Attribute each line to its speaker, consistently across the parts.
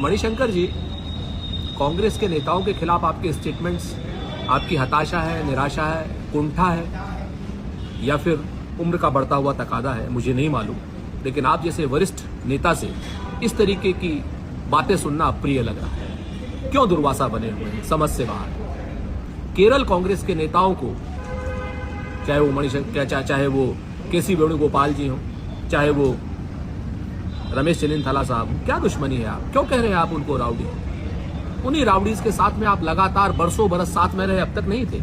Speaker 1: मणिशंकर जी, कांग्रेस के नेताओं के खिलाफ आपके स्टेटमेंट्स आपकी हताशा है, निराशा है, कुंठा है या फिर उम्र का बढ़ता हुआ तकादा है, मुझे नहीं मालूम, लेकिन आप जैसे वरिष्ठ नेता से इस तरीके की बातें सुनना अप्रिय लग रहा है। क्यों दुर्वासा बने हुए हैं, समझ से बाहर। केरल कांग्रेस के नेताओं को, चाहे वो मणिशंकर, चाहे वो केसी वेणुगोपाल जी हों, चाहे वो रमेश चेन्निथला साहब, क्या दुश्मनी है? आप क्यों कह रहे हैं आप उनको राउडी? उन्हीं राउडीज के साथ में आप लगातार बरसों बरस साथ में रहे, अब तक नहीं थे।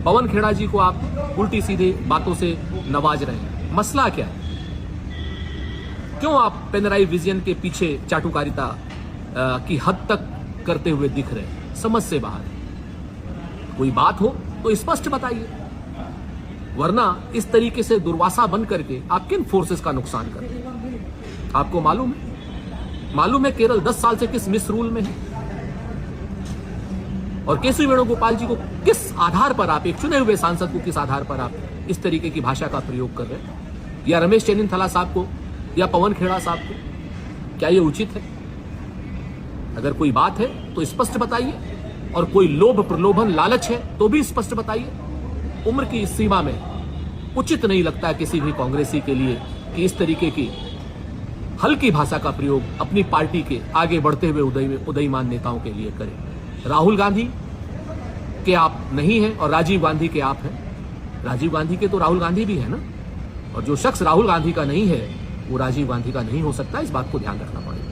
Speaker 1: पवन खेड़ा जी को आप उल्टी सीधी बातों से नवाज रहे हैं, मसला क्या है? क्यों आप पेनराई विजन के पीछे चाटुकारिता की हद तक करते हुए दिख रहे हैं? समझ से बाहर। कोई बात हो तो स्पष्ट बताइए, वरना इस तरीके से दुर्वासा बन करके आप किन फोर्सेस का नुकसान कर रहे हैं? आपको मालूम है केरल 10 साल से किस मिसरूल में है, और केसी वेणुगोपाल जी को किस आधार पर आप, एक चुने हुए सांसद को किस आधार पर आप इस तरीके की भाषा का प्रयोग कर रहे हैं? या रमेश चेन्निथला साहब को या पवन खेड़ा साहब को, क्या यह उचित है? अगर कोई बात है तो स्पष्ट बताइए, और कोई लोभ प्रलोभन लालच है तो भी स्पष्ट बताइए। उम्र की इस सीमा में उचित नहीं लगता है किसी भी कांग्रेसी के लिए कि इस तरीके की हल्की भाषा का प्रयोग अपनी पार्टी के आगे बढ़ते हुए उदयमान नेताओं के लिए करें। राहुल गांधी के आप नहीं हैं और राजीव गांधी के आप हैं। राजीव गांधी के तो राहुल गांधी भी है ना, और जो शख्स राहुल गांधी का नहीं है वो राजीव गांधी का नहीं हो सकता। इस बात को ध्यान रखना पड़ेगा।